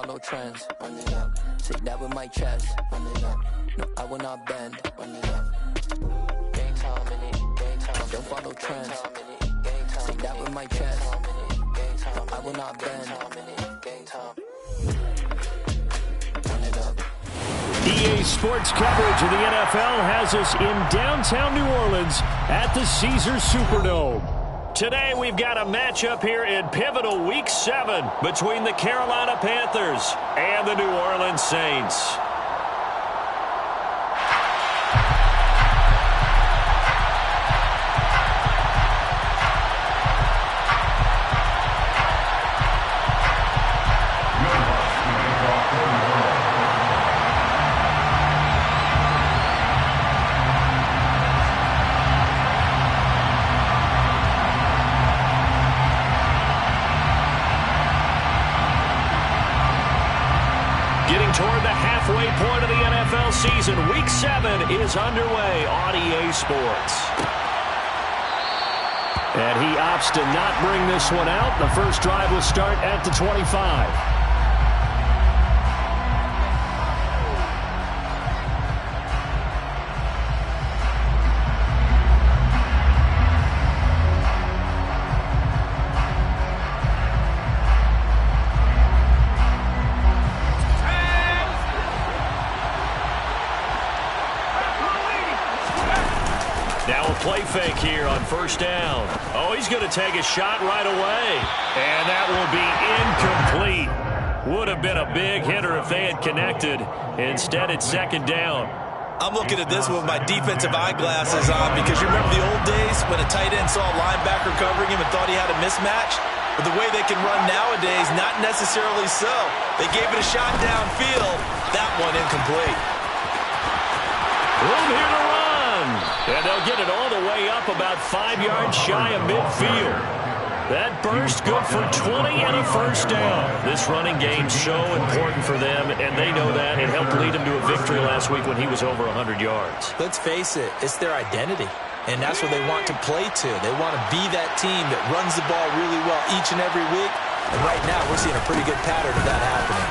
follow trends. Run it up. Say that with my chest. Run it up. No, I will not bend. Run it up. Game time in it. Game time. Don't follow trends. Say that with my chest. No, I will not bend. Game time. Run it up. EA Sports coverage of the NFL has us in downtown New Orleans at the Caesars Superdome. Today we've got a matchup here in pivotal Week 7 between the Carolina Panthers and the New Orleans Saints. Toward the halfway point of the NFL season, Week 7 is underway on EA Sports. And he opts to not bring this one out. The first drive will start at the 25. Now a play fake here on first down. Oh, he's going to take a shot right away. And that will be incomplete. Would have been a big hitter if they had connected. Instead, it's second down. I'm looking at this with my defensive eyeglasses on because you remember the old days when a tight end saw a linebacker covering him and thought he had a mismatch? But the way they can run nowadays, not necessarily so. They gave it a shot downfield. That one incomplete. Room here to run. And they'll get it all the way up about 5 yards shy of midfield. That burst good for 20 and a first down. This running game's so important for them, and they know that. It helped lead them to a victory last week when he was over 100 yards. Let's face it, it's their identity, and that's what they want to play to. They want to be that team that runs the ball really well each and every week, and right now we're seeing a pretty good pattern of that happening.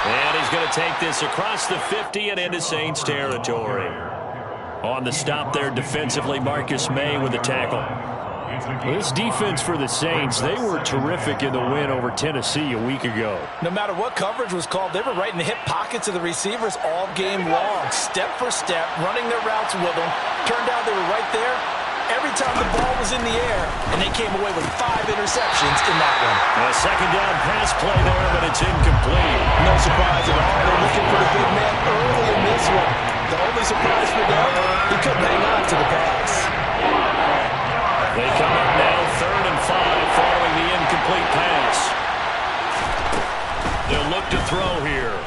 And he's going to take this across the 50 and into Saints territory. On the stop there defensively, Marcus May with a tackle. This defense for the Saints, they were terrific in the win over Tennessee a week ago. No matter what coverage was called, they were right in the hip pockets of the receivers all game long. Step for step, running their routes with them. Turned out they were right there every time the ball was in the air, and they came away with 5 interceptions in that one. A second down pass play there, but it's incomplete. No surprise at all. They're looking for the big man early in this one. The only surprise for them, he couldn't hang on to the pass. They come up now 3rd and 5 following the incomplete pass. They'll look to throw here.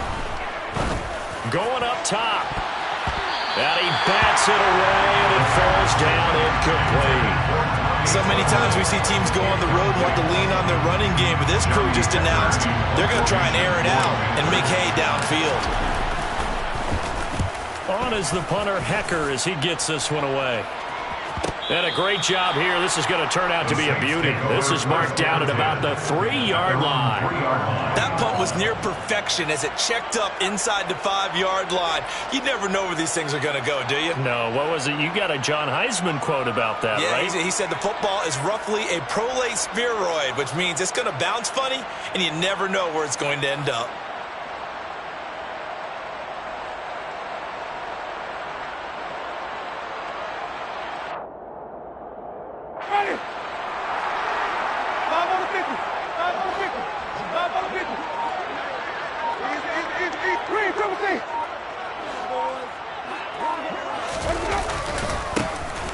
Going up top. And he bats it away, and it falls down incomplete. So many times we see teams go on the road and want to lean on their running game, but this crew just announced they're going to try and air it out and make hay downfield. On is the punter, Hecker, as he gets this one away. And a great job here. This is going to turn out to be a beauty. This is marked down at about the 3-yard line. That punt was near perfection as it checked up inside the 5-yard line. You never know where these things are going to go, do you? No, what was it? You got a John Heisman quote about that, right? Yeah, he said the football is roughly a prolate spheroid, which means it's going to bounce funny, and you never know where it's going to end up.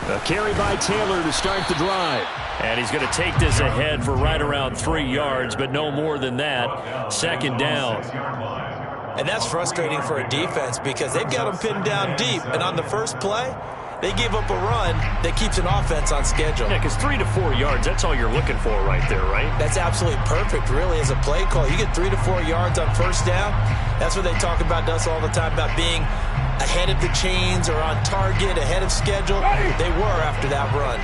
A carry by Taylor to start the drive. And he's going to take this ahead for right around 3 yards, but no more than that. Second down. And that's frustrating for a defense because they've got them pinned down deep. And on the first play, they give up a run that keeps an offense on schedule. Yeah, because 3 to 4 yards, that's all you're looking for right there, right? That's absolutely perfect, really, as a play call. You get 3 to 4 yards on first down. That's what they talk about to us all the time, about being ahead of the chains or on target, ahead of schedule. They were after that run.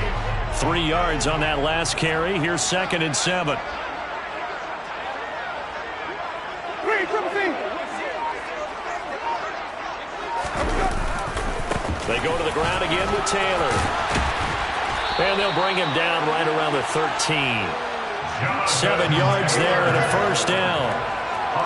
3 yards on that last carry. Here's 2nd and 7. They go to the ground again with Taylor. And they'll bring him down right around the 13. 7 yards there and a first down.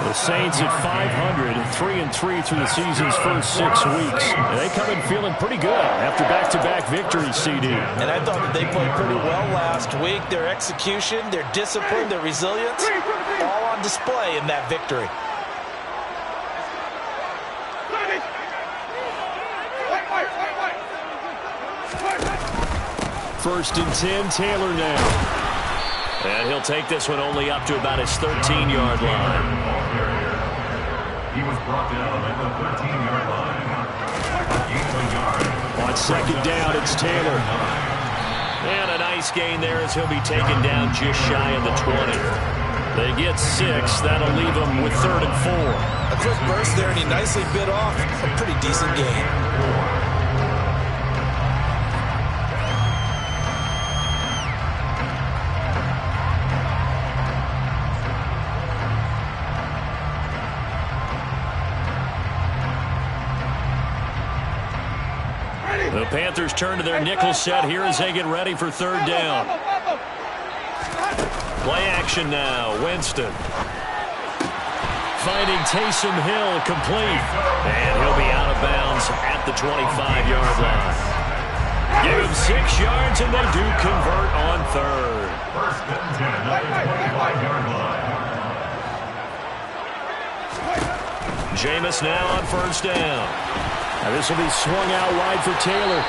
The Saints at 500 and 3-3 through the season's first 6 weeks. And they come in feeling pretty good after back-to-back victories, CD. And I thought that they played pretty well last week. Their execution, their discipline, their resilience, all on display in that victory. First and 10, Taylor now. And he'll take this one only up to about his 13-yard line. He was brought down at the 13-yard line. On second down, it's Taylor. And a nice gain there as he'll be taken down just shy of the 20. They get 6. That'll leave them with 3rd and 4. A quick burst there, and he nicely bit off a pretty decent gain. The Panthers turn to their nickel set here as they get ready for 3rd down. Play action now. Winston. Finding Taysom Hill complete. And he'll be out of bounds at the 25-yard line. Give him 6 yards, and they do convert on 3rd. First and 10 at the 25-yard line. Jameis now on 1st down. Now this will be swung out wide for Taylor.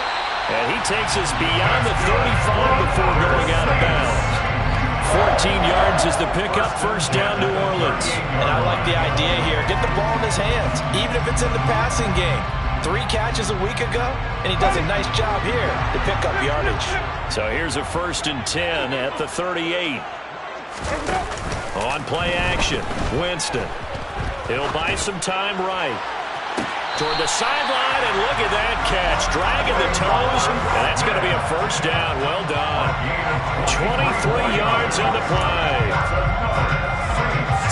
And he takes us beyond the 35 before going out of bounds. 14 yards is the pickup, 1st down, New Orleans. And I like the idea here. Get the ball in his hands, even if it's in the passing game. 3 catches a week ago, and he does a nice job here to pick up yardage. So here's a 1st and 10 at the 38. On play action, Winston. He'll buy some time right. Toward the sideline, and look at that catch. Dragging the toes, and that's going to be a 1st down. Well done. 23 yards on the play.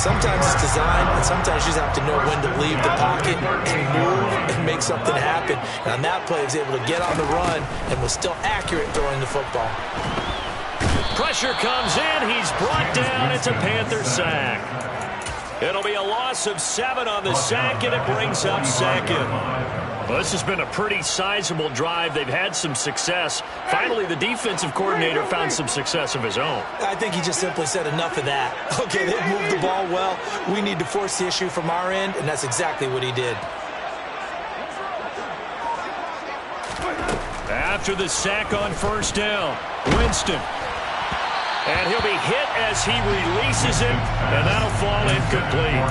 Sometimes it's designed, and sometimes you just have to know when to leave the pocket and move and make something happen. And on that play, he was able to get on the run and was still accurate throwing the football. Pressure comes in. He's brought down. It's a Panther sack. It'll be a loss of 7 on the sack, and it brings up 2nd. Well, this has been a pretty sizable drive. They've had some success. Finally, the defensive coordinator found some success of his own. I think he just simply said enough of that. Okay, they've moved the ball well. We need to force the issue from our end, and that's exactly what he did. After the sack on 1st down, Winston. And he'll be hit as he releases it, and that'll fall incomplete.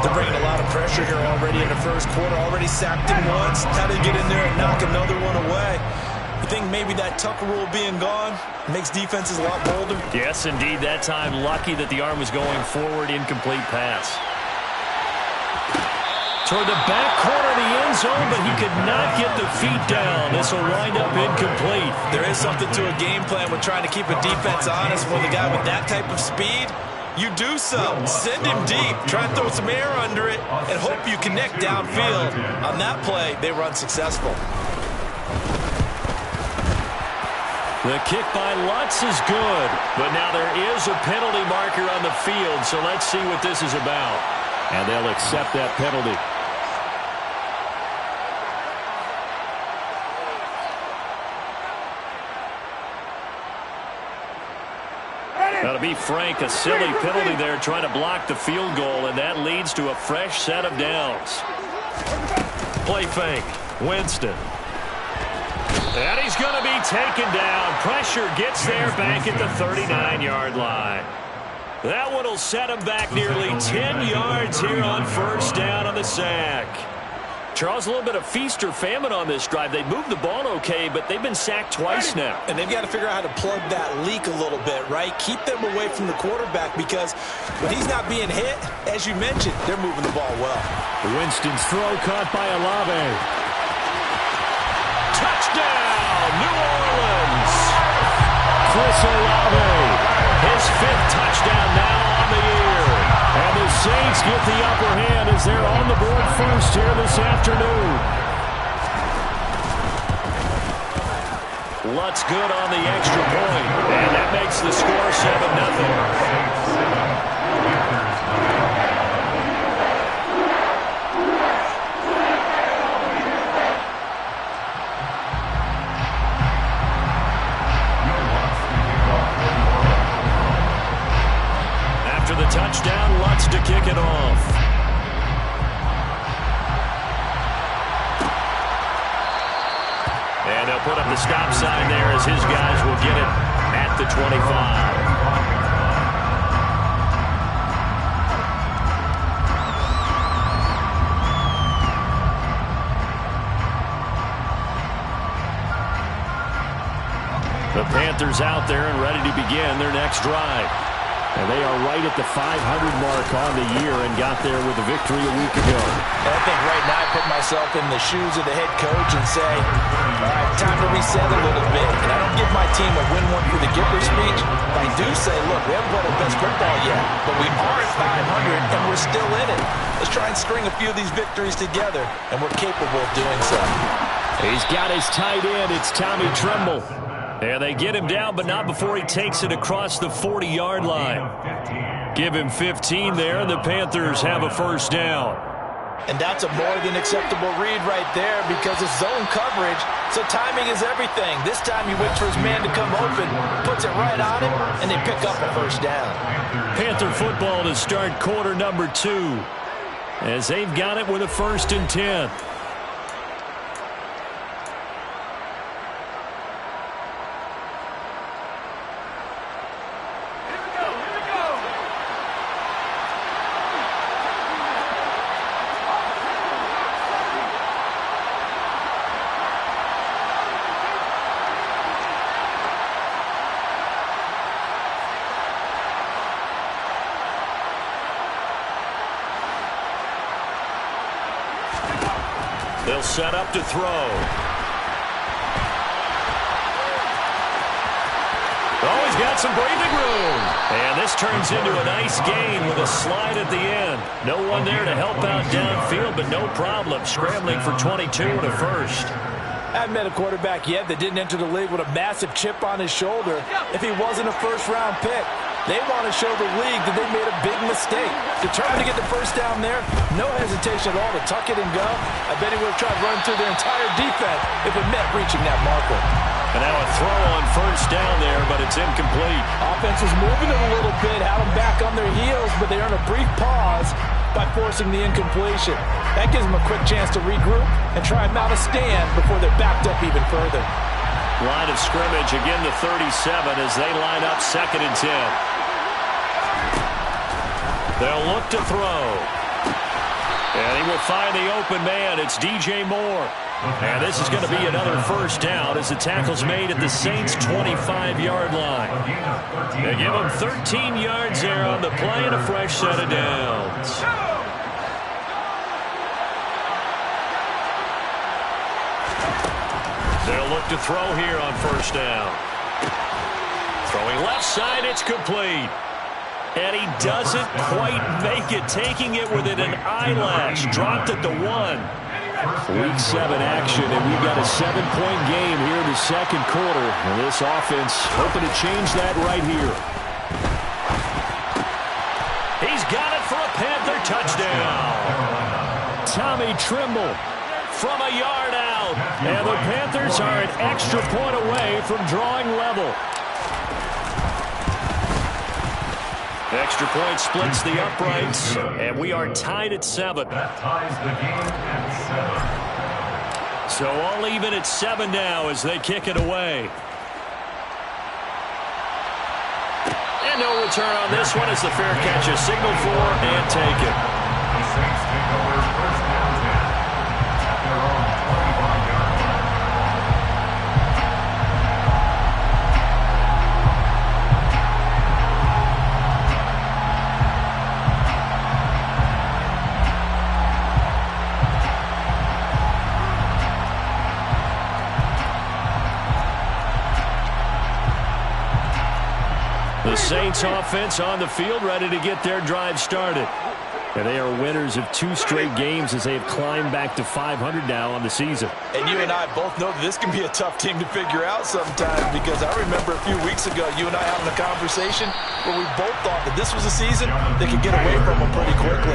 They're bringing a lot of pressure here already in the 1st quarter. Already sacked him once. How to get in there and knock another one away. You think maybe that Tucker rule being gone makes defenses a lot bolder? Yes, indeed. That time, lucky that the arm was going forward. Incomplete pass. Toward the back corner of the end zone, but he could not get the feet down. This will wind up incomplete. There is something to a game plan with trying to keep a defense honest. With a guy with that type of speed, you do so. Send him deep. Try and throw some air under it and hope you connect downfield. On that play, they were unsuccessful. The kick by Lutz is good, but now there is a penalty marker on the field, so let's see what this is about. And they'll accept that penalty. Now, to be frank, a silly penalty there trying to block the field goal, and that leads to a fresh set of downs. Play fake. Winston. And he's going to be taken down. Pressure gets there back at the 39-yard line. That one will set him back nearly 10 yards here on 1st down on the sack. Charles, a little bit of feast or famine on this drive. They moved the ball okay, but they've been sacked twice now. And they've got to figure out how to plug that leak a little bit, right? Keep them away from the quarterback because when he's not being hit, as you mentioned, they're moving the ball well. Winston's throw caught by Olave. Touchdown, New Orleans. Chris Olave, his 5th touchdown now on the year. And the Saints get the upper hand as they're on the board first here this afternoon. Lutz good on the extra point, and that makes the score 7-0. After the touchdown, Lutz to kick it off. And they'll put up the stop sign there as his guys will get it at the 25. The Panthers out there and ready to begin their next drive. And they are right at the 500 mark on the year and got there with a victory a week ago. I think right now I put myself in the shoes of the head coach and say, all right, time to reset a little bit. And I don't give my team a win one for the Gipper speech. But I do say, look, we haven't played our best football yet, but we are at 500 and we're still in it. Let's try and string a few of these victories together, and we're capable of doing so. He's got his tight end. It's Tommy Tremble. And they get him down, but not before he takes it across the 40-yard line. Give him 15 there, and the Panthers have a first down. And that's a more than acceptable read right there because it's zone coverage, so timing is everything. This time he waits for his man to come open, puts it right on him, and they pick up a first down. Panther football to start quarter number 2 as they've got it with a 1st and 10. They'll set up to throw. Oh, he's got some breathing room. And this turns into a nice gain with a slide at the end. No one there to help out downfield, but no problem. Scrambling for 22 and a first. I haven't met a quarterback yet that didn't enter the league with a massive chip on his shoulder if he wasn't a first-round pick. They want to show the league that they made a big mistake. Determined to get the first down there, no hesitation at all to tuck it and go. I bet he would have tried running through their entire defense if it meant reaching that marker. And now a throw on first down there, but it's incomplete. Offense was moving it a little bit, had them back on their heels, but they earned a brief pause by forcing the incompletion. That gives them a quick chance to regroup and try and mount a stand before they're backed up even further. Line of scrimmage again to 37 as they line up 2nd and 10. They'll look to throw. And he will find the open man. It's DJ Moore. And this is going to be another first down as the tackle's made at the Saints' 25-yard line. They give him 13 yards there on the play and a fresh set of downs. They'll look to throw here on first down. Throwing left side, it's complete. And he doesn't quite make it, taking it within an eyelash. Dropped at the 1. Week 7 action, and we've got a 7-point game here in the second quarter. And this offense hoping to change that right here. He's got it for a Panther touchdown. Tommy Tremble from a yard out. And the Panthers are an extra point away from drawing level. Extra point splits the uprights, and we are tied at 7. That ties the game at 7. So all even at 7 now as they kick it away. And no return on this one as the fair catch is signaled for and taken. The Saints take over first down 10 at their own 25-yard line. The Saints offense on the field ready to get their drive started. And they are winners of 2 straight games as they have climbed back to 500 now on the season. And you and I both know that this can be a tough team to figure out sometimes, because I remember a few weeks ago you and I having a conversation where we both thought that this was a season that could get away from them pretty quickly.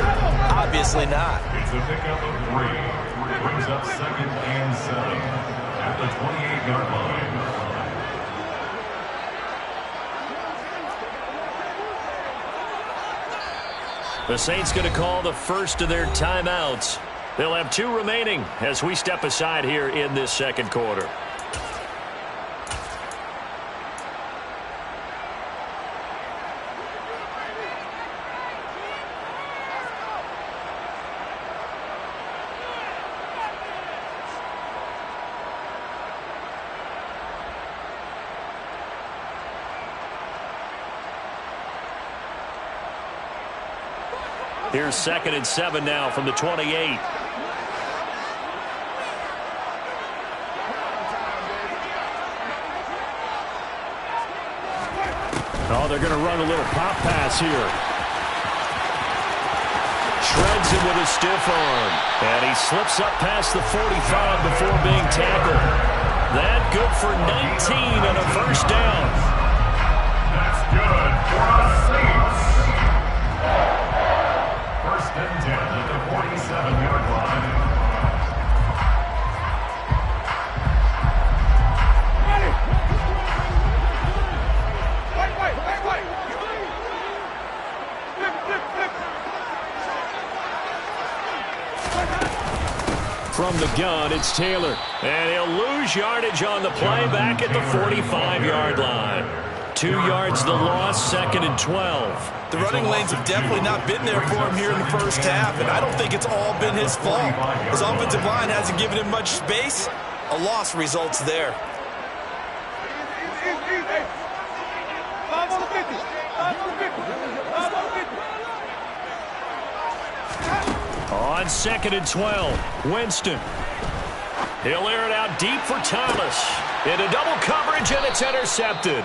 Obviously not. It's a pickup of 3. Brings up 2nd and 7 at the 28-yard line. The Saints going to call the first of their timeouts. They'll have 2 remaining as we step aside here in this second quarter. Here's 2nd and 7 now from the 28. Oh, they're going to run a little pop pass here. Shreds him with a stiff arm. And he slips up past the 45 before being tackled. That good for 19 and a first down. That's good for the Saints. First and 10 at the 47-yard line. From the gun, it's Taylor. And he'll lose yardage on the play back at the 45-yard line. 2 yards the loss, 2nd and 12. The running lanes have definitely not been there for him here in the first half, and I don't think it's all been his fault. His offensive line hasn't given him much space. A loss results there. On 2nd and 12, Winston. He'll air it out deep for Thomas. Into double coverage, and it's intercepted.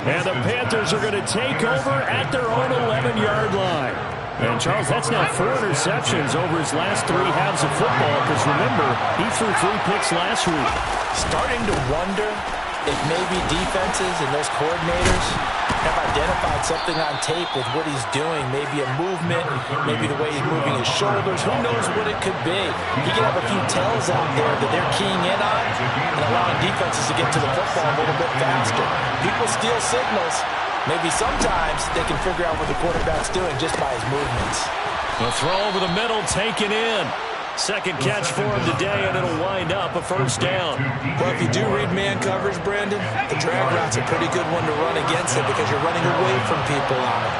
And the Panthers are going to take over at their own 11-yard line. And, Charles, that's now 4 interceptions over his last 3 halves of football, because, remember, he threw 3 picks last week. Starting to wonder if maybe defenses and those coordinators have identified something on tape with what he's doing. Maybe a movement, maybe the way he's moving his shoulders. Who knows what it could be? He can have a few tells out there that they're keying in on and allowing defenses to get to the football a little bit faster. People steal signals. Maybe sometimes they can figure out what the quarterback's doing just by his movements. The throw over the middle, taken in. Second catch for him today, and it'll wind up a first down. Well, if you do read man coverage, Brandon, the drag route's a pretty good one to run against it because you're running away from people on it.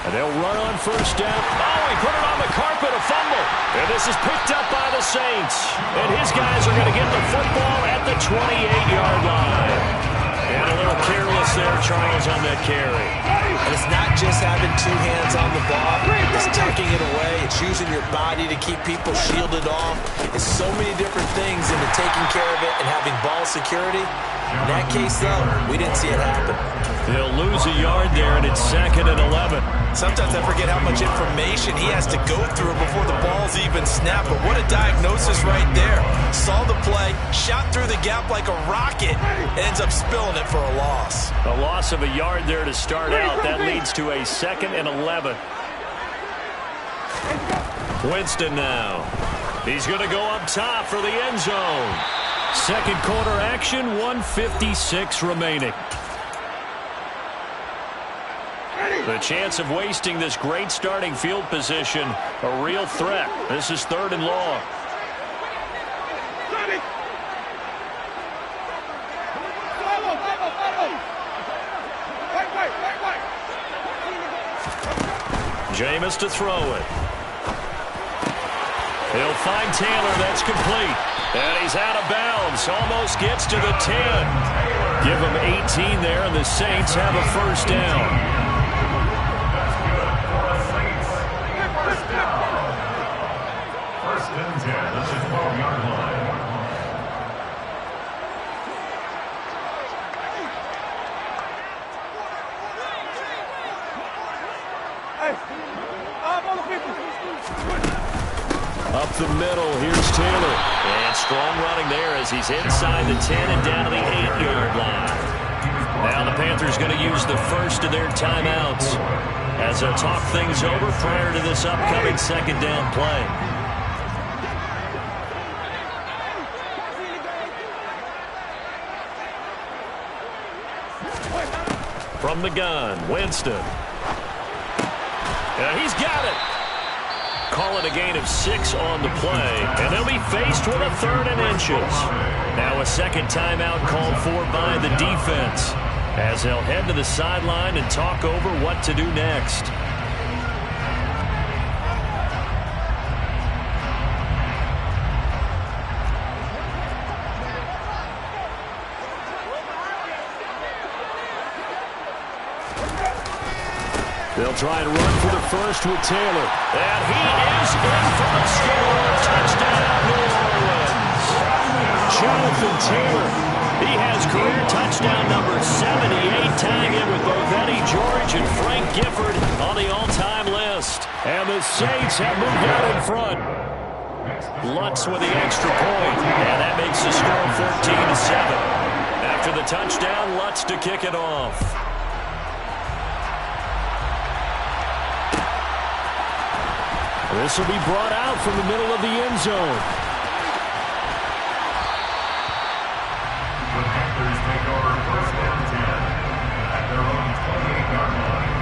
And they'll run on first down. Oh, he put it on the carpet, a fumble. And this is picked up by the Saints. And his guys are going to get the football at the 28-yard line. And a little careless there, Charles, on that carry. And it's not just having 2 hands on the ball. It's tucking it away. It's using your body to keep people shielded off. It's so many different things into taking care of it and having ball security. In that case, though, we didn't see it happen. They'll lose a yard there, and it's 2nd and 11. Sometimes I forget how much information he has to go through before the ball's even snapped. But what a diagnosis right there. Saw the play, shot through the gap like a rocket, and ends up spilling it for a loss. A loss of a yard there to start out. That leads to a 2nd and 11. Winston now. He's going to go up top for the end zone. Second quarter action, 1:56 remaining. The chance of wasting this great starting field position, a real threat. This is 3rd and long. Jameis to throw it. He'll find Taylor. That's complete. And he's out of bounds. Almost gets to the 10. Give him 18 there, and the Saints have a first down. First and 10 at the 12-yard line. Up the middle, here's Taylor. And strong running there as he's inside the 10 and down to the 8-yard line. Now the Panthers going to use the first of their timeouts as they'll talk things over prior to this upcoming second down play. From the gun, Winston. And he's got it. Call it a gain of 6 on the play, and they'll be faced with a 3rd and inches. Now a second timeout called for by the defense as they'll head to the sideline and talk over what to do next. They'll try and run for the first with Taylor. And he is in for the score. Touchdown, New Orleans. Jonathan Taylor. He has career touchdown number 78, tying in with both Eddie George and Frank Gifford on the all-time list. And the Saints have moved out in front. Lutz with the extra point. And that makes the score 14-7. After the touchdown, Lutz to kick it off. This will be brought out from the middle of the end zone. The Panthers take over first down 10 at their own 28-yard line.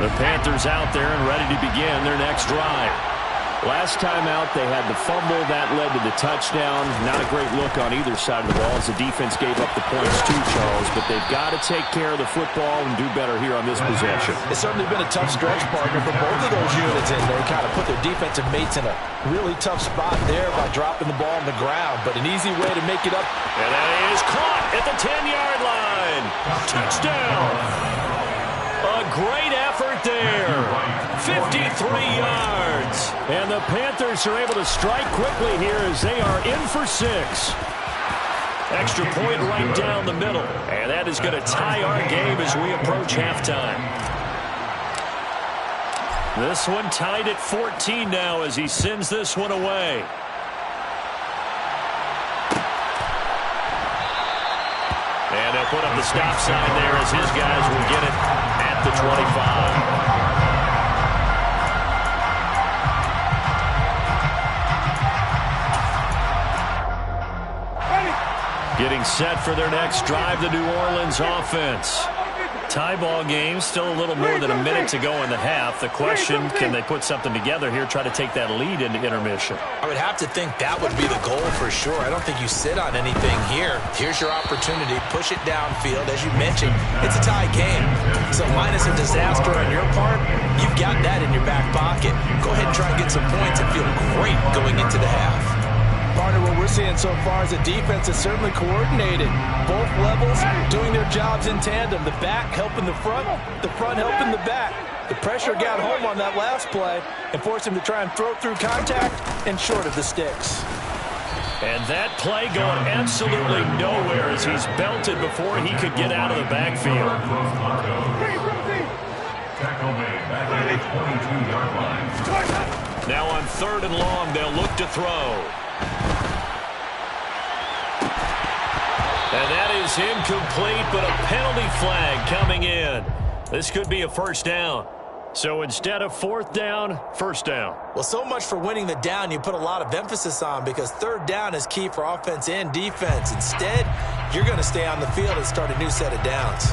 The Panthers out there and ready to begin their next drive. Last time out, they had the fumble. That led to the touchdown. Not a great look on either side of the ball as the defense gave up the points too, Charles. But they've got to take care of the football and do better here on this possession. It's certainly been a tough stretch, partner, for both of those units, and they kind of put their defensive mates in a really tough spot there by dropping the ball on the ground. But an easy way to make it up. And that is caught at the 10-yard line. Touchdown. A great effort there. 53 yards. And the Panthers are able to strike quickly here as they are in for 6. Extra point right down the middle. And that is going to tie our game as we approach halftime. This one tied at 14 now as he sends this one away. And they'll put up the stop sign there as his guys will get it at the 25. Getting set for their next drive, the New Orleans offense. Tie ball game, still a little more than a minute to go in the half. The question, can they put something together here, try to take that lead into intermission? I would have to think that would be the goal for sure. I don't think you sit on anything here. Here's your opportunity. Push it downfield. As you mentioned, it's a tie game. So minus a disaster on your part, you've got that in your back pocket. Go ahead and try and get some points and feel great going into the half. Partner, what we're seeing so far is the defense is certainly coordinated. Both levels doing their jobs in tandem. The back helping the front helping the back. The pressure got home on that last play and forced him to try and throw through contact and short of the sticks. And that play going absolutely nowhere as he's belted before he could get out of the backfield. Tackle made back at the 22-yard line. Now on 3rd and long, they'll look to throw. And that is incomplete, but a penalty flag coming in. This could be a first down. So instead of 4th down, 1st down. Well, so much for winning the down you put a lot of emphasis on because 3rd down is key for offense and defense. Instead, you're going to stay on the field and start a new set of downs.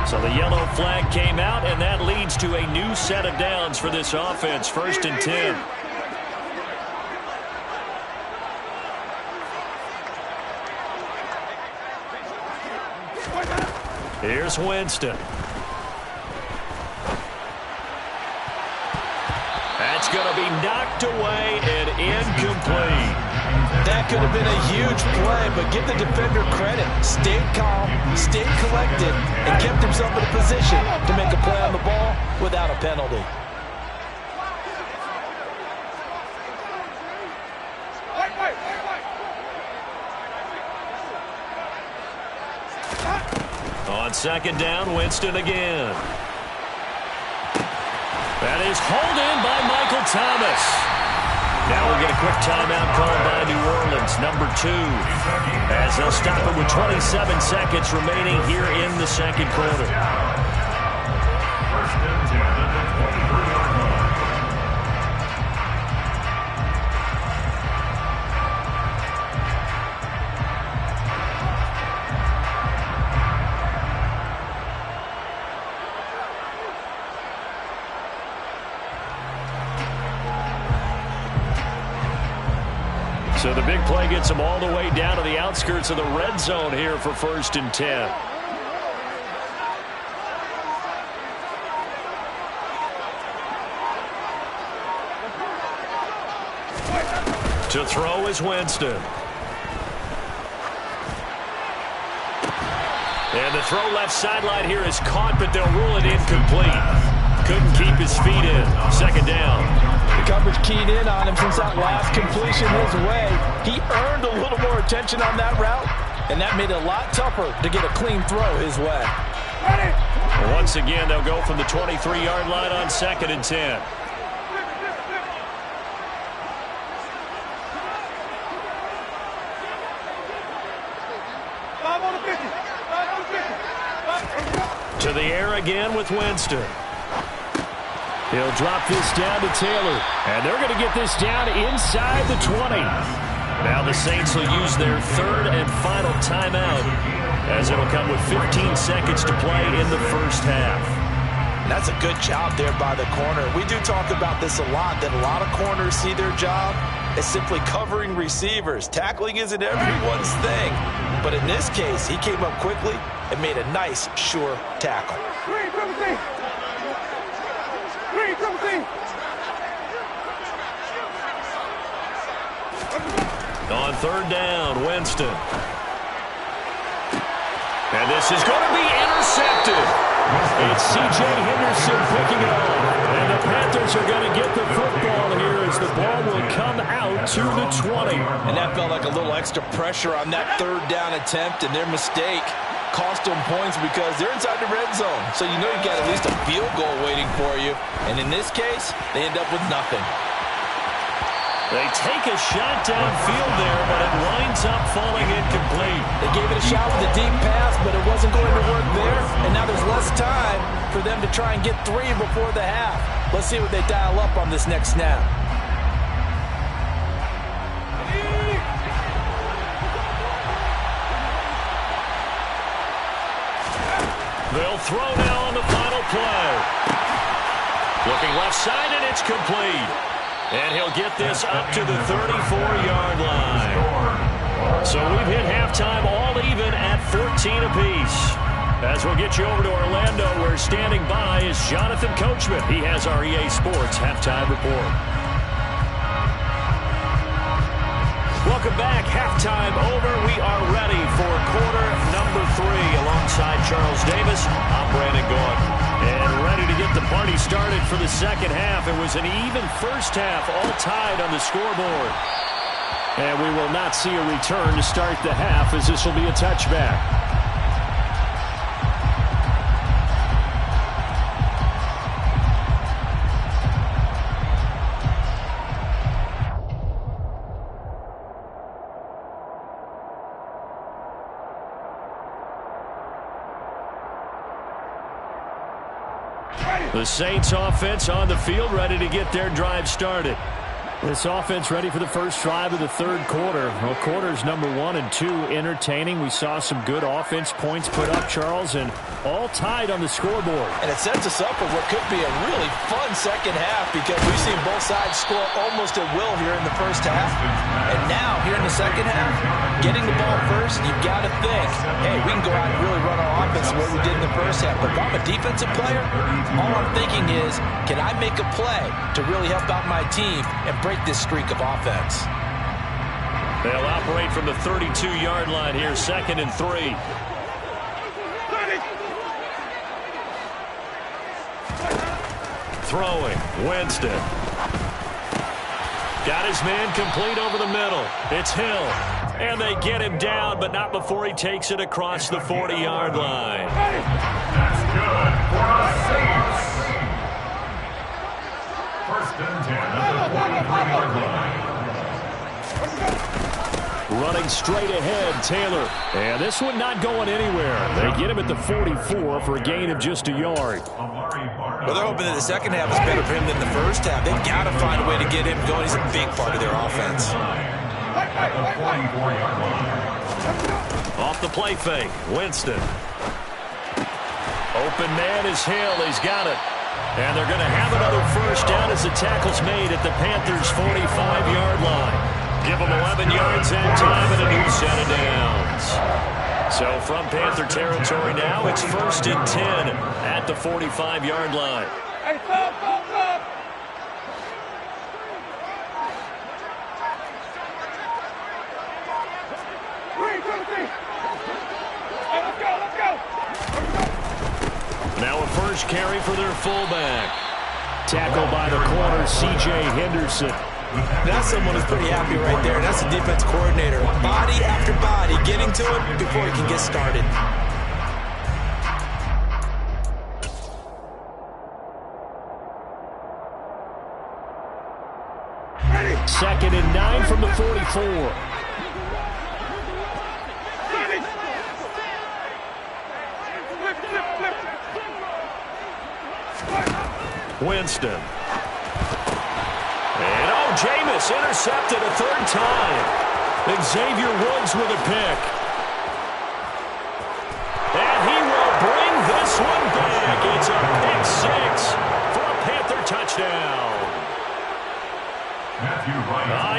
So the yellow flag came out, and that leads to a new set of downs for this offense. 1st and 10. Here's Winston. That's going to be knocked away and incomplete. That could have been a huge play, but give the defender credit. Stayed calm, stayed collected, and kept himself in a position to make a play on the ball without a penalty. On second down, Winston again. That is hauled in by Michael Thomas. Now we'll get a quick timeout called by New Orleans, number 2, as they'll stop it with 27 seconds remaining here in the second quarter. First and 10 at the 23-yard line. So the big play gets them all the way down to the outskirts of the red zone here for first and 10. To throw is Winston. And the throw left sideline here is caught, but they'll rule it incomplete. Couldn't keep his feet in. Second down. The coverage keyed in on him since that last completion his way. He earned a little more attention on that route, and that made it a lot tougher to get a clean throw his way. Once again, they'll go from the 23-yard line on second and 10. To the air again with Winston. He'll drop this down to Taylor. And they're going to get this down inside the 20. Now the Saints will use their third and final timeout, as it'll come with 15 seconds to play in the first half. And that's a good job there by the corner. We do talk about this a lot, that a lot of corners see their job as simply covering receivers. Tackling isn't everyone's thing. But in this case, he came up quickly and made a nice, sure tackle. On third down, Winston. And this is going to be intercepted. It's C.J. Henderson picking it up. And the Panthers are going to get the football here as the ball will come out to the 20. And that felt like a little extra pressure on that third down attempt, and their mistake cost them points because they're inside the red zone. So you know you got at least a field goal waiting for you. And in this case, they end up with nothing. They take a shot downfield there, but it winds up falling incomplete. They gave it a shot with a deep pass, but it wasn't going to work there. And now there's less time for them to try and get 3 before the half. Let's see what they dial up on this next snap. They'll throw now on the final play. Looking left side, and it's complete. And he'll get this up to the 34-yard line. So we've hit halftime all even at 14 apiece. As we'll get you over to Orlando, where standing by is Jonathan Coachman. He has our EA Sports halftime report. Welcome back. Halftime over. We are ready for quarter number 3. Alongside Charles Davis, I'm Brandon Gordon. And ready to get the party started for the second half. It was an even first half, all tied on the scoreboard. And we will not see a return to start the half, as this will be a touchback. The Saints offense on the field, ready to get their drive started. This offense ready for the first drive of the third quarter. Well, quarters number 1 and 2 entertaining. We saw some good offense points put up, Charles, and all tied on the scoreboard. And it sets us up for what could be a really fun second half, because we've seen both sides score almost at will here in the first half. And now, here in the second half, getting the ball first, you've got to think, hey, we can go out and really run our offense the way we did in the first half. But if I'm a defensive player, all I'm thinking is, can I make a play to really help out my team and break this streak of offense? They'll operate from the 32-yard line here, second and 3. Throwing, Winston. Got his man complete over the middle. It's Hill. And they get him down, but not before he takes it across the 40-yard line. That's good for a Saints. First and 10 at the 43-yard line. Running straight ahead, Taylor. And this one not going anywhere. They get him at the 44 for a gain of just a yard. Well, they're hoping that the second half is better for him than the first half. They've got to find a way to get him going. He's a big part of their offense. At the 44-yard line. Off the play fake, Winston. Open man is Hill. He's got it. And they're going to have another first down as the tackle's made at the Panthers' 45-yard line. Give them 11 yards and time and a new set of downs. So from Panther territory now, it's first and 10 at the 45-yard line. Hey, stop. Let's go. Now a first carry for their fullback. Tackle by the corner, C.J. Henderson. That's someone who's pretty happy right there. That's the defense coordinator. Body after body, getting to it before he can get started. Second and 9 from the 44. Winston. And Jameis intercepted a third time. Xavier Woods with a pick. And he will bring this one back. It's a pick six for a Panther touchdown.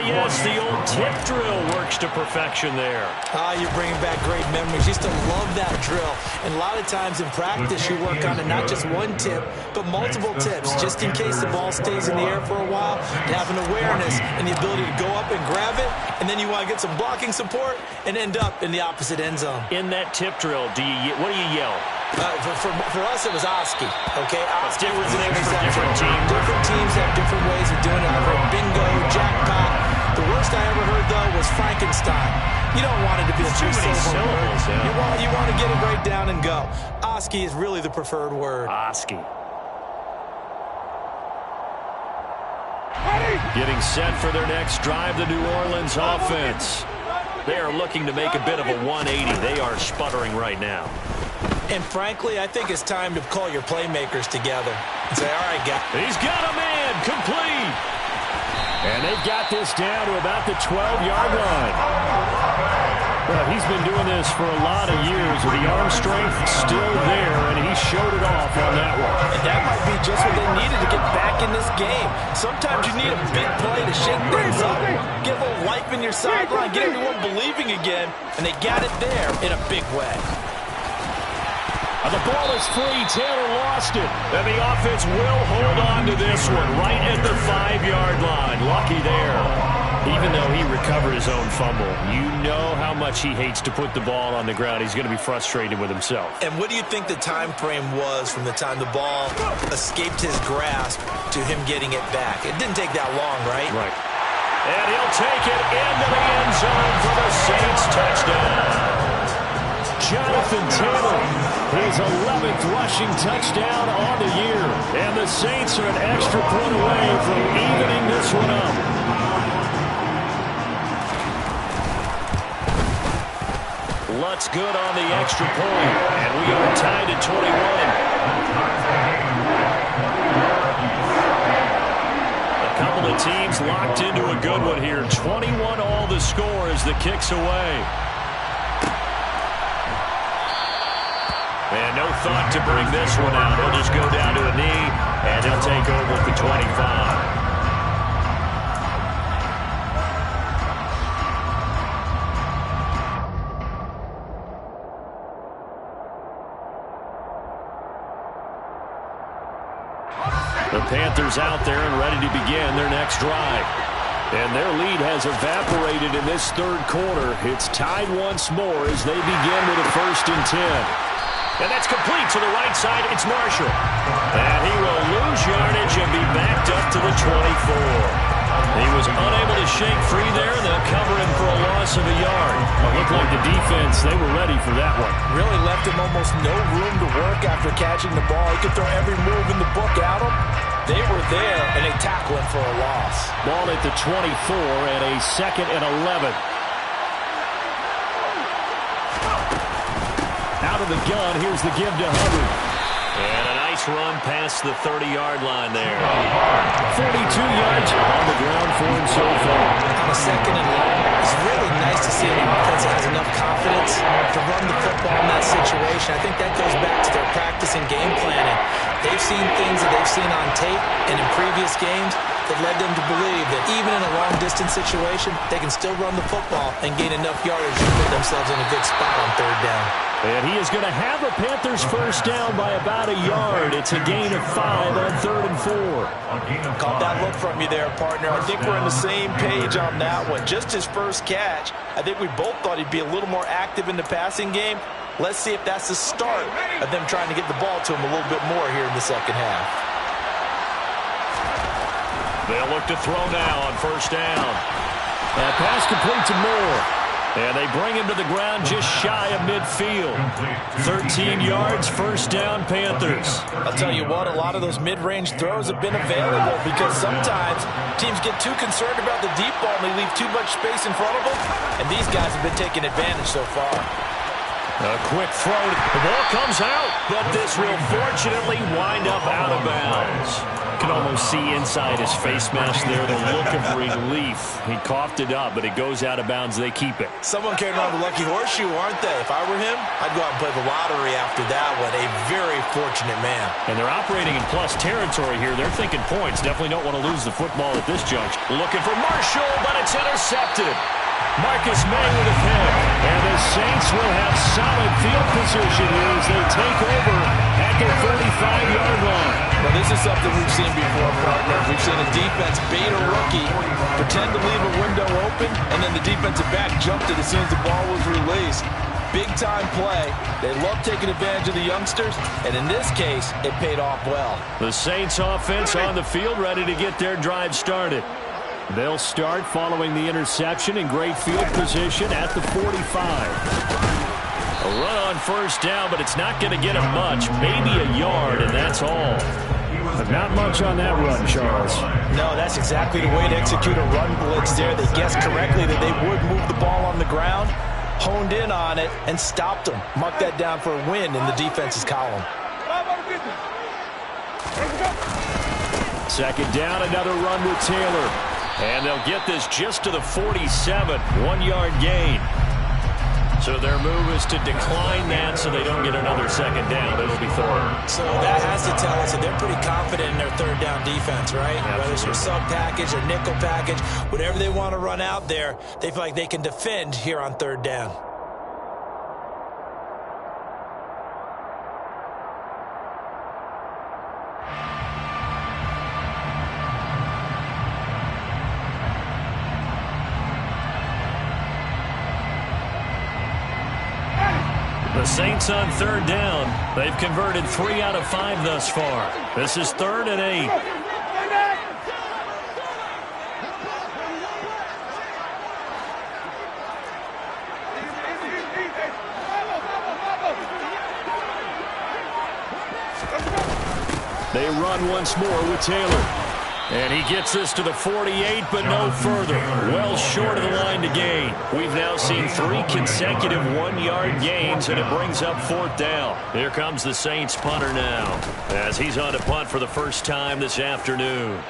Yes, the old tip drill works to perfection there. You're bringing back great memories. Used to love that drill. And a lot of times in practice, you work on it, not just one tip, but multiple tips, just in case the ball stays in the air for a while. You have an awareness and the ability to go up and grab it, and then you want to get some blocking support and end up in the opposite end zone. In that tip drill, what do you yell? For us, it was Oski. Okay, Oski was an interception. Different teams. Different teams have different ways of doing it. I've heard bingo, jackpot. The worst I ever heard, though, was Frankenstein. You don't want it to be a two-syllable word. Yeah. You want to get it right down and go. Oski is really the preferred word. Oski. Getting set for their next drive, the New Orleans offense. They are looking to make a bit of a 180. They are sputtering right now. And frankly, I think it's time to call your playmakers together and say, all right, guys. He's got a man, complete. And they've got this down to about the 12-yard line. Well, he's been doing this for a lot of years with the arm strength still there, and he showed it off on that one. And that might be just what they needed to get back in this game. Sometimes you need a big play to shake things up, get a little life in your sideline, get everyone believing again, and they got it there in a big way. The ball is free. Taylor lost it. And the offense will hold on to this one right at the 5-yard line. Lucky there. Even though he recovered his own fumble, you know how much he hates to put the ball on the ground. He's going to be frustrated with himself. And what do you think the time frame was from the time the ball escaped his grasp to him getting it back? It didn't take that long, right? Right. And he'll take it into the end zone for the Saints touchdown. Jonathan Taylor, his 11th rushing touchdown on the year. And the Saints are an extra point away from evening this one up. Lutz good on the extra point. And we are tied at 21. A couple of teams locked into a good one here. 21 all the score as the kick's away. And no thought to bring this one out. He'll just go down to a knee, and he'll take over at the 25. The Panthers out there and ready to begin their next drive. And their lead has evaporated in this third quarter. It's tied once more as they begin with a 1st and 10. And that's complete to the right side. It's Marshall. And he will lose yardage and be backed up to the 24. He was unable to shake free there, and they'll cover him for a loss of a yard. It looked like the defense, they were ready for that one. Really left him almost no room to work after catching the ball. He could throw every move in the book at him. They were there, and they tackle him for a loss. Ball at the 24 and a 2nd and 11. Out of the gun, here's the give to Hubbard. And a nice run past the 30-yard line there. 42 yards on the ground for him so far. On a 2nd and long, it's really nice to see an offense that has enough confidence to run the football in that situation. I think that goes back to their practice and game planning. They've seen things that they've seen on tape and in previous games that led them to believe that even in a long-distance situation, they can still run the football and gain enough yardage to put themselves in a good spot on 3rd down. And he is going to have the Panthers first down by about a yard. It's a gain of 5 on 3rd and 4. Caught that look from you there, partner. I think we're on the same page on that one. Just his first catch. I think we both thought he'd be a little more active in the passing game. Let's see if that's the start of them trying to get the ball to him a little bit more here in the 2nd half. They'll look to throw now on 1st down. Pass complete to Moore. And they bring him to the ground just shy of midfield. 13 yards, 1st down, Panthers. I'll tell you what, a lot of those mid-range throws have been available because sometimes teams get too concerned about the deep ball and they leave too much space in front of them. And these guys have been taking advantage so far. A quick throw. The ball comes out, but this will fortunately wind up out of bounds. You can almost see inside his face mask there the look of relief. He coughed it up, but it goes out of bounds. They keep it. Someone carrying around the lucky horseshoe, aren't they? If I were him, I'd go out and play the lottery after that one. A very fortunate man. And they're operating in plus territory here. They're thinking points. Definitely don't want to lose the football at this juncture. Looking for Marshall, but it's intercepted. Marcus May with a pick. And the Saints will have solid field position here as they take over at their 45-yard line. Well, this is something we've seen before, partner. We've seen a defense bait a rookie, pretend to leave a window open, and then the defensive back jumped it as soon as the ball was released. Big-time play. They love taking advantage of the youngsters, and in this case, it paid off well. The Saints offense on the field ready to get their drive started. They'll start following the interception in great field position at the 45. A run on 1st down, but it's not going to get him much. Maybe a yard, and that's all. But not much on that run, Charles. No, that's exactly the way to execute a run blitz there. They guessed correctly that they would move the ball on the ground, honed in on it, and stopped them. Mark that down for a win in the defense's column. 2nd down, another run with Taylor. And they'll get this just to the 47, 1-yard gain. So their move is to decline that so they don't get another 2nd down. It'll be 3rd. So that has to tell us that they're pretty confident in their 3rd down defense, right? Absolutely. Whether it's your sub package or nickel package, whatever they want to run out there, they feel like they can defend here on 3rd down. The Saints on 3rd down. They've converted 3 out of 5 thus far. This is 3rd and 8. They run once more with Taylor. And he gets this to the 48, but no further. Well short of the line to gain. We've now seen 3 consecutive 1-yard gains, and it brings up 4th down. Here comes the Saints punter now, as he's on to punt for the first time this afternoon.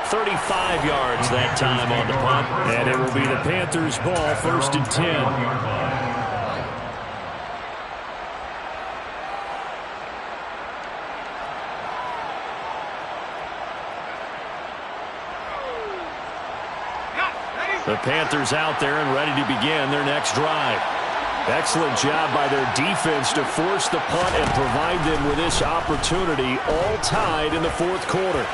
"35 yards that time on the punt, and it will be the Panthers' ball, 1st and 10. The Panthers out there and ready to begin their next drive. Excellent job by their defense to force the punt and provide them with this opportunity, all tied in the 4th quarter.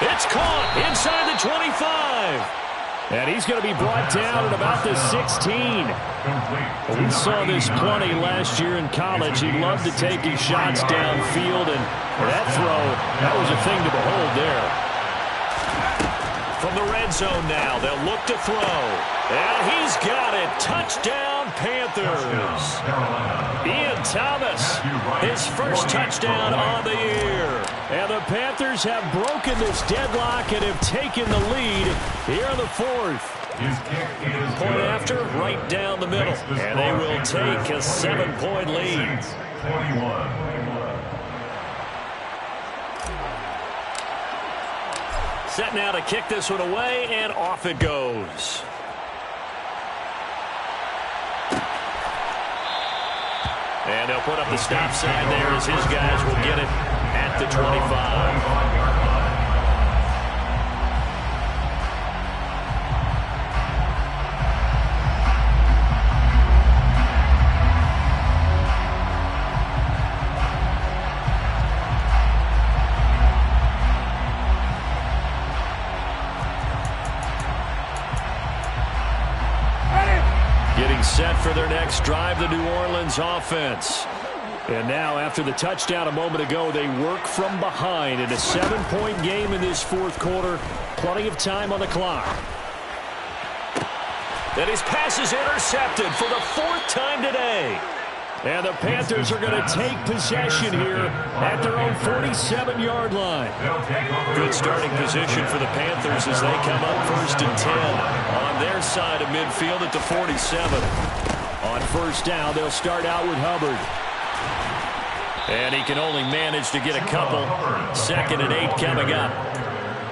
It's caught inside the 25. And he's going to be brought down at about the 16. We saw this plenty last year in college. He loved to take his shots downfield, and that throw, that was a thing to behold there. From the red zone now, they'll look to throw. And he's got it. Touchdown, Panthers. Ian Thomas, his first touchdown on the year. And the Panthers have broken this deadlock and have taken the lead here in the fourth. Point after, right down the middle. And they will take a 7-point lead. Set now to kick this one away, and off it goes. And they'll put up the stop sign there as his guys will get it at the 25. Set for their next drive, the New Orleans offense. And now, after the touchdown a moment ago, they work from behind in a 7-point game in this fourth quarter. Plenty of time on the clock. And his pass is intercepted for the 4th time today. And the Panthers are going to take possession here at their own 47-yard line. Good starting position for the Panthers as they come up 1st and 10 on their side of midfield at the 47. On first down, they'll start out with Hubbard. And he can only manage to get a couple. 2nd and 8 coming up.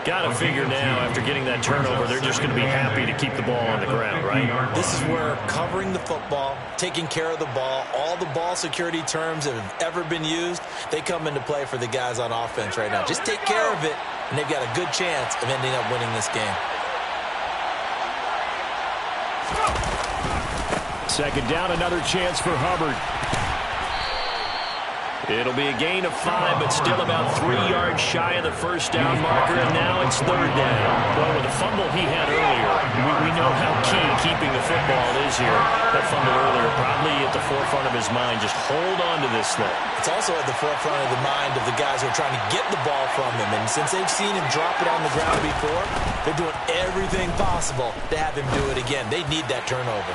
Got to figure now, after getting that turnover, they're just going to be happy to keep the ball on the ground, right? This is where covering the football, taking care of the ball, all the ball security terms that have ever been used, they come into play for the guys on offense right now. Just take care of it, and they've got a good chance of ending up winning this game. 2nd down, another chance for Hubbard. It'll be a gain of 5, but still about 3 yards shy of the first down marker, and now it's 3rd down. Well, with the fumble he had earlier, we know how key keeping the football is here. That fumble earlier probably at the forefront of his mind. Just hold on to this thing. It's also at the forefront of the mind of the guys who are trying to get the ball from him, and since they've seen him drop it on the ground before, they're doing everything possible to have him do it again. They need that turnover.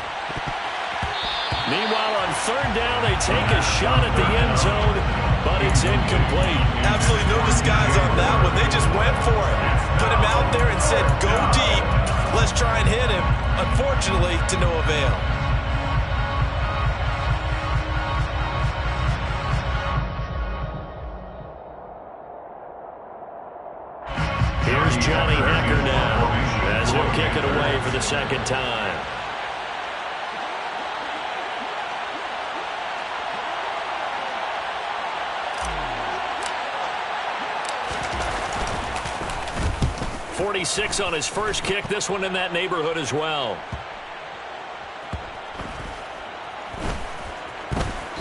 Meanwhile, on 3rd down, they take a shot at the end zone, but it's incomplete. Absolutely no disguise on that one. They just went for it. Put him out there and said, go deep. Let's try and hit him. Unfortunately, to no avail. Here's Johnny Hecker now as he'll kick it away for the 2nd time. .46 on his first kick. This one in that neighborhood as well.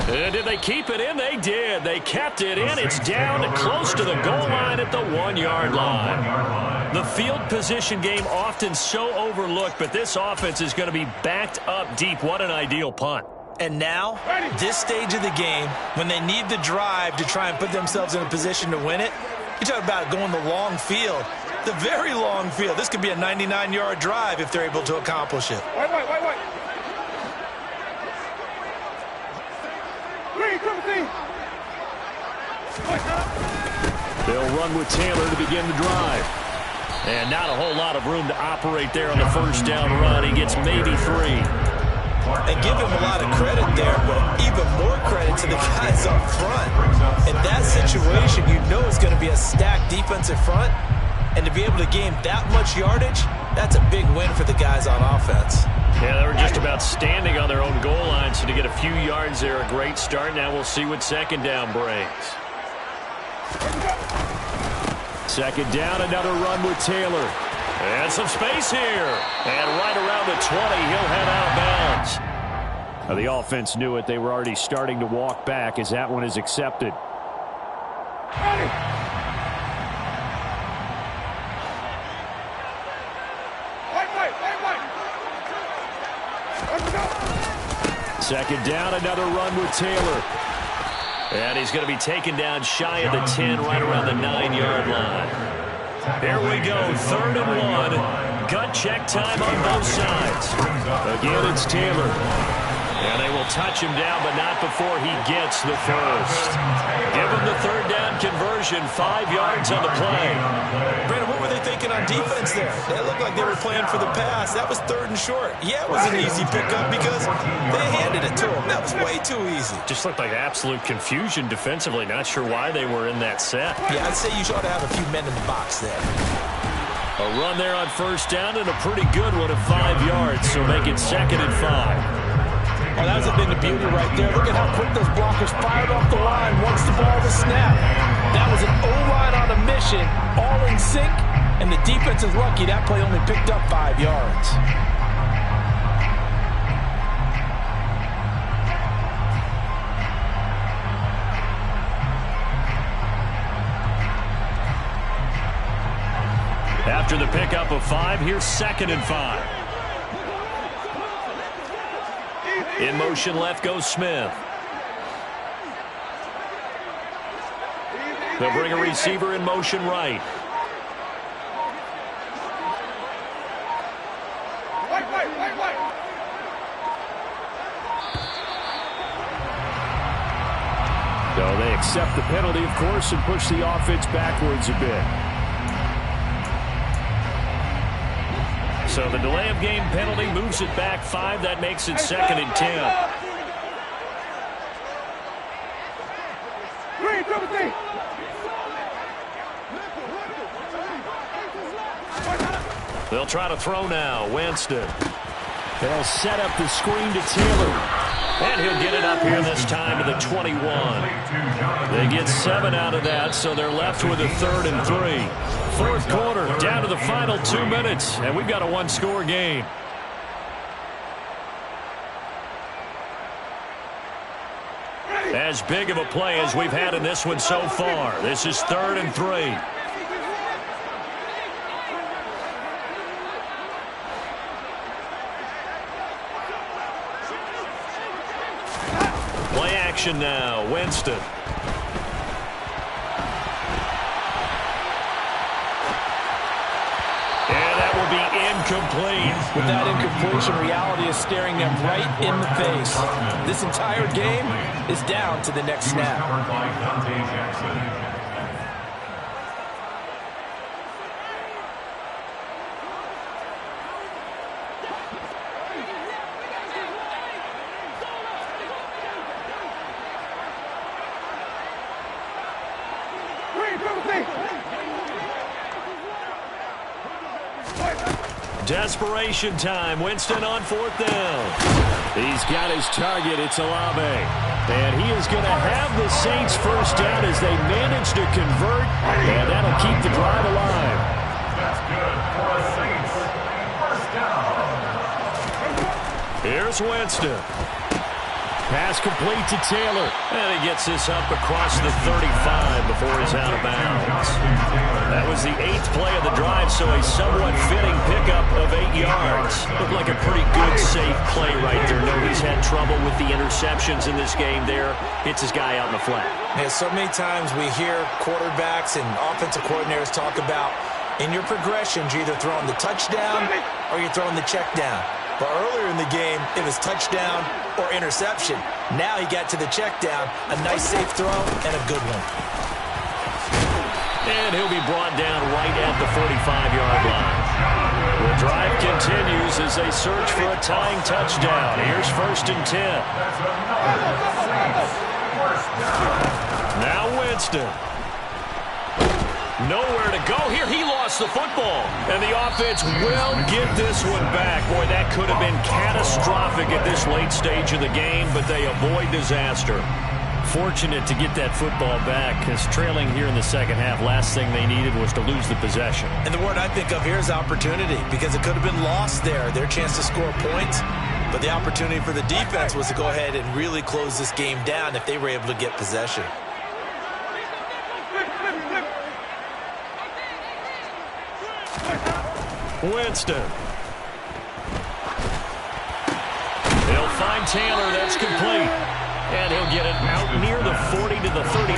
And did they keep it in? They did. They kept it in. It's down close to the goal line at the 1-yard line. The field position game often so overlooked, but this offense is going to be backed up deep. What an ideal punt. And now, this stage of the game, when they need the drive to try and put themselves in a position to win it, you talk about going the long field. The very long field. This could be a 99-yard drive if they're able to accomplish it. Wait. They'll run with Taylor to begin the drive. And not a whole lot of room to operate there on the first down run. He gets maybe 3. And give him a lot of credit there, but even more credit to the guys up front. In that situation, you know it's going to be a stacked defensive front. And to be able to gain that much yardage, that's a big win for the guys on offense. Yeah, they were just about standing on their own goal line, so to get a few yards there, a great start. Now we'll see what 2nd down brings. 2nd down, another run with Taylor. And some space here. And right around the 20, he'll head out of bounds. Now, the offense knew it. They were already starting to walk back as that one is accepted. Wait. Second down, another run with Taylor. And he's going to be taken down shy of the 10, right around the 9-yard line. Here we go, 3rd and 1. Gut check time on both sides. Again, it's Taylor. And they will touch him down, but not before he gets the first. Give him the 3rd down conversion, 5 yards on the play. Brandon, what were they thinking on defense there? They looked like they were playing for the pass. That was 3rd and short. Yeah, it was an easy pickup because they handed it to him. That was way too easy. Just looked like absolute confusion defensively. Not sure why they were in that set. Yeah, I'd say you ought to have a few men in the box there. A run there on 1st down and a pretty good one at 5 yards, so make it 2nd and 5. Oh, that was a bit of beauty right there. Look at how quick those blockers fired off the line once the ball was snapped. That was an O-line on a mission, all in sync, and the defense is lucky that play only picked up 5 yards. After the pickup of 5, here's 2nd and 5. In motion left goes Smith. They'll bring a receiver in motion right. So they accept the penalty, of course, and push the offense backwards a bit. So the delay of game penalty moves it back 5. That makes it 2nd and 10. They'll try to throw now. Winston. They'll set up the screen to Taylor. And he'll get it up here this time to the 21. They get 7 out of that, so they're left with a 3rd and 3. 4th quarter, down to the final 2 minutes, and we've got a 1-score game. As big of a play as we've had in this one so far. This is 3rd and 3. Play action now, Winston. Incomplete. With that incompletion, reality is staring them right in the face. This entire game is down to the next snap. Desperation time. Winston on 4th down. He's got his target. It's Olave. And he is going to have the Saints 1st down as they manage to convert. And that'll keep the drive alive. That's good for the Saints. 1st down. Here's Winston. Pass complete to Taylor. And he gets this up across the 35 before he's out of bounds. That was the 8th play of the drive, so a somewhat fitting pickup of 8 yards. Looked like a pretty good, safe play right there. No, he's had trouble with the interceptions in this game there. Hits his guy out in the flat. Yeah, so many times we hear quarterbacks and offensive coordinators talk about in your progressions, you're either throwing the touchdown or you're throwing the check down. But earlier in the game, it was touchdown or interception. Now he got to the check down, a nice safe throw, and a good one. And he'll be brought down right at the 45-yard line. The drive continues as they search for a tying touchdown. Here's 1st and 10. Now Winston. Nowhere to go here. He lost the football. And the offense will get this one back. Boy, that could have been catastrophic at this late stage of the game, but they avoid disaster. Fortunate to get that football back, because trailing here in the 2nd half, last thing they needed was to lose the possession. And the word I think of here is opportunity, because it could have been lost there, their chance to score points. But the opportunity for the defense was to go ahead and really close this game down if they were able to get possession. Winston. find Taylor. That's complete. And he'll get it out near the 40 to the 39.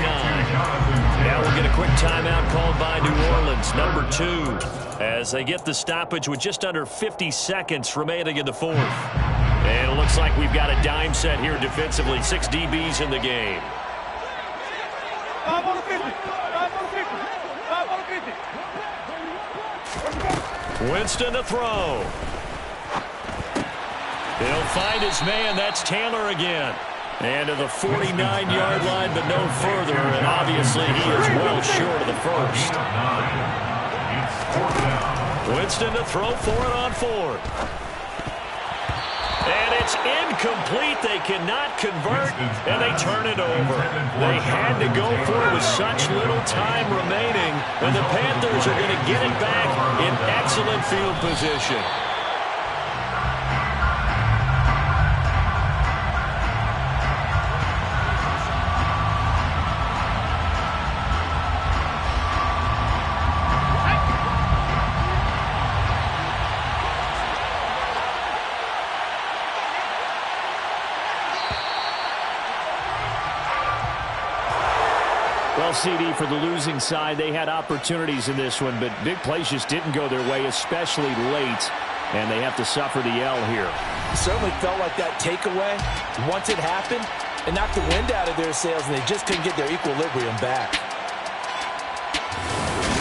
Now we'll get a quick timeout called by New Orleans, number 2, as they get the stoppage with just under 50 seconds remaining in the fourth. And it looks like we've got a dime set here defensively. 6 DBs in the game. 5 on the 50. 5 on the 50. 5 on the 50. Winston to throw. He'll find his man. That's Taylor again. And to the 49-yard line, but no further. And obviously he is well short of the first. Winston to throw for it on 4th. And it's incomplete. They cannot convert, and they turn it over. They had to go for it with such little time remaining, and the Panthers are going to get it back in excellent field position. Well, CD, for the losing side, they had opportunities in this one, but big plays just didn't go their way, especially late, and they have to suffer the L here. It certainly felt like that takeaway, once it happened, it knocked the wind out of their sails, and they just couldn't get their equilibrium back.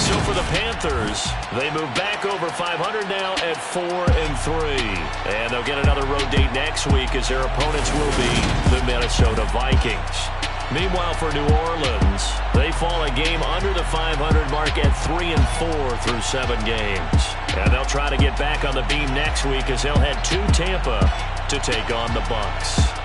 So for the Panthers, they move back over 500 now at 4-3. And they'll get another road date next week as their opponents will be the Minnesota Vikings. Meanwhile, for New Orleans, they fall a game under the 500 mark at 3-4 through 7 games. And they'll try to get back on the beam next week as they'll head to Tampa to take on the Bucs.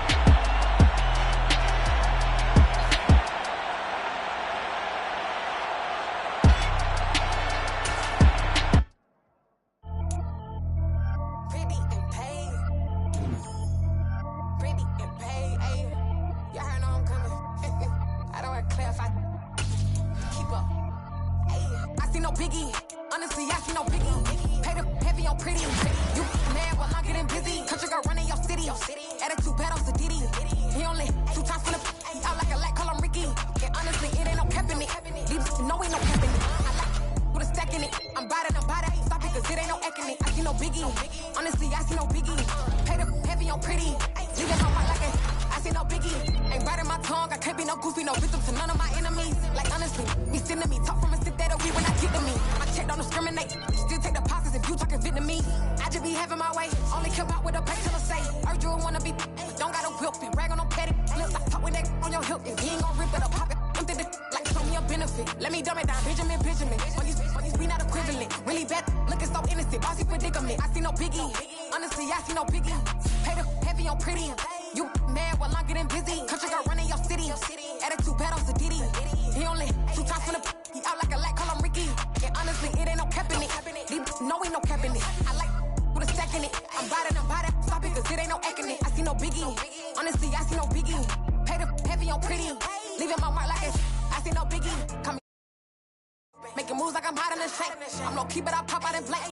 Making moves like I'm hot in the shank. I'm low key, but I pop out and blank.